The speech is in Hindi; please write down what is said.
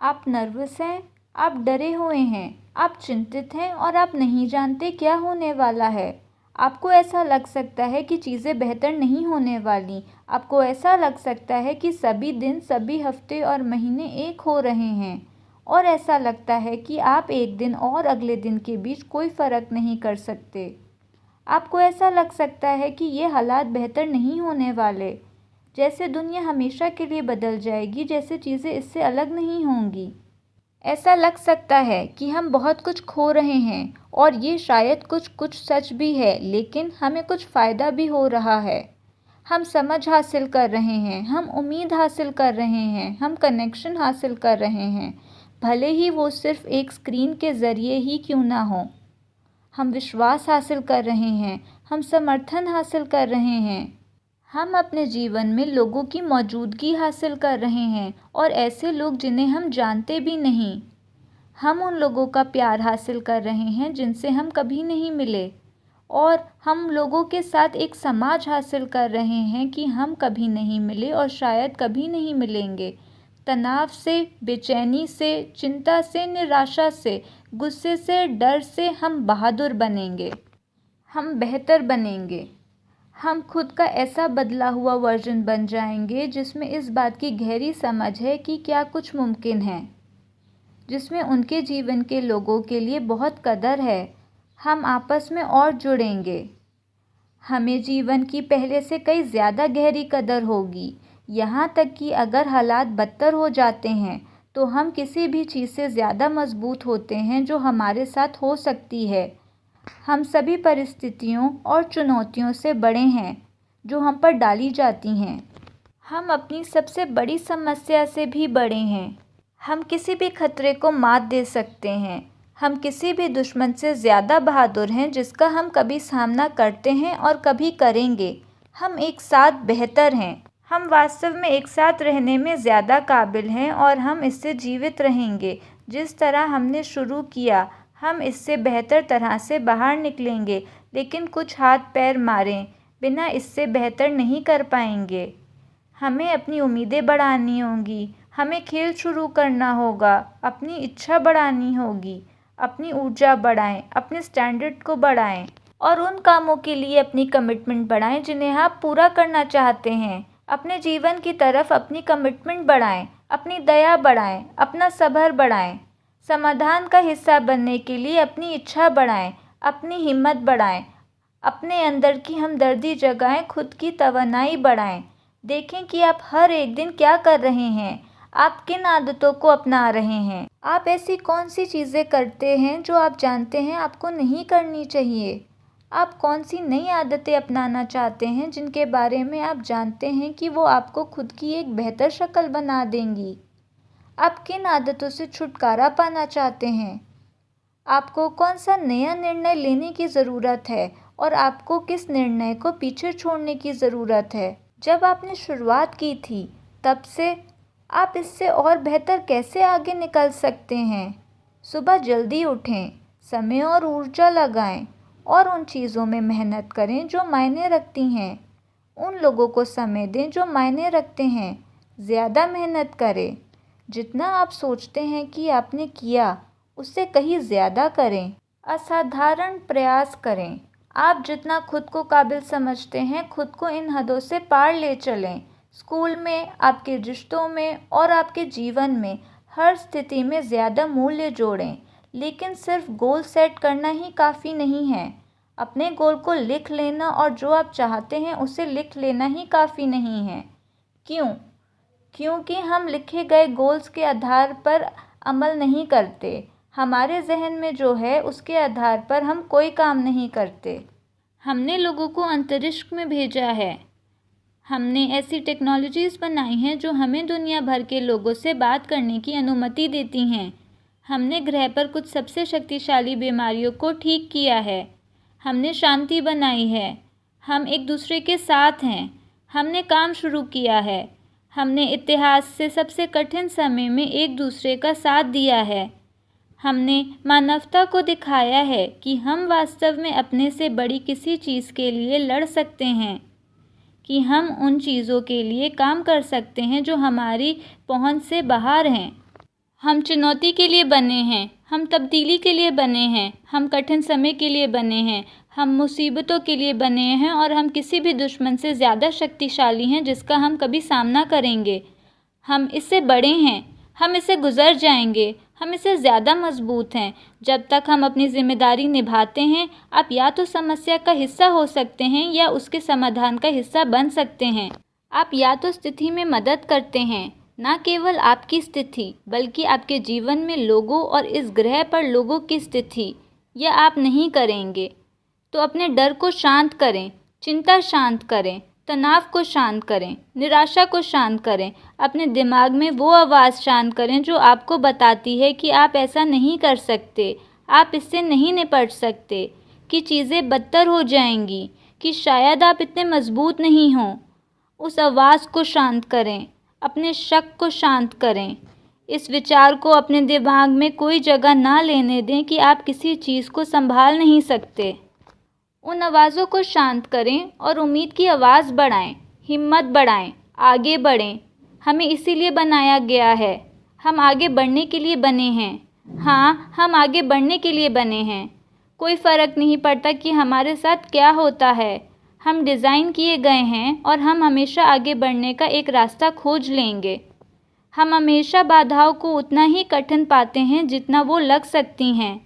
आप नर्वस हैं, आप डरे हुए हैं, आप चिंतित हैं और आप नहीं जानते क्या होने वाला है। आपको ऐसा लग सकता है कि चीज़ें बेहतर नहीं होने वाली। आपको ऐसा लग सकता है कि सभी दिन, सभी हफ्ते और महीने एक हो रहे हैं और ऐसा लगता है कि आप एक दिन और अगले दिन के बीच कोई फ़र्क नहीं कर सकते। आपको ऐसा लग सकता है कि ये हालात बेहतर नहीं होने वाले, जैसे दुनिया हमेशा के लिए बदल जाएगी, जैसे चीज़ें इससे अलग नहीं होंगी। ऐसा लग सकता है कि हम बहुत कुछ खो रहे हैं और ये शायद कुछ कुछ सच भी है, लेकिन हमें कुछ फ़ायदा भी हो रहा है। हम समझ हासिल कर रहे हैं, हम उम्मीद हासिल कर रहे हैं, हम कनेक्शन हासिल कर रहे हैं, भले ही वो सिर्फ़ एक स्क्रीन के ज़रिए ही क्यों ना हो। हम विश्वास हासिल कर रहे हैं, हम समर्थन हासिल कर रहे हैं। हम अपने जीवन में लोगों की मौजूदगी हासिल कर रहे हैं और ऐसे लोग जिन्हें हम जानते भी नहीं। हम उन लोगों का प्यार हासिल कर रहे हैं जिनसे हम कभी नहीं मिले और हम लोगों के साथ एक समाज हासिल कर रहे हैं कि हम कभी नहीं मिले और शायद कभी नहीं मिलेंगे। तनाव से, बेचैनी से, चिंता से, निराशा से, गुस्से से, डर से हम बहादुर बनेंगे। हम बेहतर बनेंगे। हम खुद का ऐसा बदला हुआ वर्जन बन जाएंगे जिसमें इस बात की गहरी समझ है कि क्या कुछ मुमकिन है, जिसमें उनके जीवन के लोगों के लिए बहुत कदर है। हम आपस में और जुड़ेंगे। हमें जीवन की पहले से कई ज़्यादा गहरी कदर होगी, यहाँ तक कि अगर हालात बदतर हो जाते हैं तो हम किसी भी चीज़ से ज़्यादा मजबूत होते हैं जो हमारे साथ हो सकती है। हम सभी परिस्थितियों और चुनौतियों से बड़े हैं जो हम पर डाली जाती हैं। हम अपनी सबसे बड़ी समस्या से भी बड़े हैं। हम किसी भी खतरे को मात दे सकते हैं। हम किसी भी दुश्मन से ज़्यादा बहादुर हैं जिसका हम कभी सामना करते हैं और कभी करेंगे। हम एक साथ बेहतर हैं। हम वास्तव में एक साथ रहने में ज़्यादा काबिल हैं और हम इससे जीवित रहेंगे। जिस तरह हमने शुरू किया, हम इससे बेहतर तरह से बाहर निकलेंगे, लेकिन कुछ हाथ पैर मारें बिना इससे बेहतर नहीं कर पाएंगे। हमें अपनी उम्मीदें बढ़ानी होंगी, हमें खेल शुरू करना होगा, अपनी इच्छा बढ़ानी होगी। अपनी ऊर्जा बढ़ाएं, अपने स्टैंडर्ड को बढ़ाएं और उन कामों के लिए अपनी कमिटमेंट बढ़ाएं जिन्हें आप पूरा करना चाहते हैं। अपने जीवन की तरफ अपनी कमिटमेंट बढ़ाएं, अपनी दया बढ़ाएं, अपना सब्र बढ़ाएं। समाधान का हिस्सा बनने के लिए अपनी इच्छा बढ़ाएं, अपनी हिम्मत बढ़ाएं, अपने अंदर की हमदर्दी जगाएं, खुद की तवानाई बढ़ाएं। देखें कि आप हर एक दिन क्या कर रहे हैं, आप किन आदतों को अपना रहे हैं। आप ऐसी कौन सी चीज़ें करते हैं जो आप जानते हैं आपको नहीं करनी चाहिए। आप कौन सी नई आदतें अपनाना चाहते हैं जिनके बारे में आप जानते हैं कि वो आपको खुद की एक बेहतर शक्ल बना देंगी। आप किन आदतों से छुटकारा पाना चाहते हैं। आपको कौन सा नया निर्णय लेने की ज़रूरत है और आपको किस निर्णय को पीछे छोड़ने की ज़रूरत है। जब आपने शुरुआत की थी तब से आप इससे और बेहतर कैसे आगे निकल सकते हैं। सुबह जल्दी उठें, समय और ऊर्जा लगाएं और उन चीज़ों में मेहनत करें जो मायने रखती हैं। उन लोगों को समय दें जो मायने रखते हैं। ज़्यादा मेहनत करें। जितना आप सोचते हैं कि आपने किया उससे कहीं ज़्यादा करें। असाधारण प्रयास करें। आप जितना खुद को काबिल समझते हैं खुद को इन हदों से पार ले चलें। स्कूल में, आपके रिश्तों में और आपके जीवन में हर स्थिति में ज़्यादा मूल्य जोड़ें। लेकिन सिर्फ गोल सेट करना ही काफ़ी नहीं है। अपने गोल को लिख लेना और जो आप चाहते हैं उसे लिख लेना ही काफ़ी नहीं है। क्यों? क्योंकि हम लिखे गए गोल्स के आधार पर अमल नहीं करते। हमारे जहन में जो है उसके आधार पर हम कोई काम नहीं करते। हमने लोगों को अंतरिक्ष में भेजा है। हमने ऐसी टेक्नोलॉजीज़ बनाई हैं जो हमें दुनिया भर के लोगों से बात करने की अनुमति देती हैं। हमने ग्रह पर कुछ सबसे शक्तिशाली बीमारियों को ठीक किया है। हमने शांति बनाई है। हम एक दूसरे के साथ हैं। हमने काम शुरू किया है। हमने इतिहास से सबसे कठिन समय में एक दूसरे का साथ दिया है। हमने मानवता को दिखाया है कि हम वास्तव में अपने से बड़ी किसी चीज़ के लिए लड़ सकते हैं, कि हम उन चीज़ों के लिए काम कर सकते हैं जो हमारी पहुंच से बाहर हैं। हम चुनौती के लिए बने हैं, हम तब्दीली के लिए बने हैं, हम कठिन समय के लिए बने हैं, हम मुसीबतों के लिए बने हैं और हम किसी भी दुश्मन से ज़्यादा शक्तिशाली हैं जिसका हम कभी सामना करेंगे। हम इससे बड़े हैं, हम इससे गुज़र जाएंगे, हम इससे ज़्यादा मजबूत हैं। जब तक हम अपनी जिम्मेदारी निभाते हैं, आप या तो समस्या का हिस्सा हो सकते हैं या उसके समाधान का हिस्सा बन सकते हैं। आप या तो स्थिति में मदद करते हैं, न केवल आपकी स्थिति बल्कि आपके जीवन में लोगों और इस ग्रह पर लोगों की स्थिति, या आप नहीं करेंगे। तो अपने डर को शांत करें, चिंता शांत करें, तनाव को शांत करें, निराशा को शांत करें। अपने दिमाग में वो आवाज़ शांत करें जो आपको बताती है कि आप ऐसा नहीं कर सकते, आप इससे नहीं निपट सकते, कि चीज़ें बदतर हो जाएंगी, कि शायद आप इतने मजबूत नहीं हों। उस आवाज़ को शांत करें, अपने शक को शांत करें। इस विचार को अपने दिमाग में कोई जगह ना लेने दें कि आप किसी चीज़ को संभाल नहीं सकते। उन आवाज़ों को शांत करें और उम्मीद की आवाज़ बढ़ाएं, हिम्मत बढ़ाएं, आगे बढ़ें। हमें इसीलिए बनाया गया है, हम आगे बढ़ने के लिए बने हैं। हाँ, हम आगे बढ़ने के लिए बने हैं। कोई फ़र्क नहीं पड़ता कि हमारे साथ क्या होता है, हम डिज़ाइन किए गए हैं और हम हमेशा आगे बढ़ने का एक रास्ता खोज लेंगे। हम हमेशा बाधाओं को उतना ही कठिन पाते हैं जितना वो लग सकती हैं।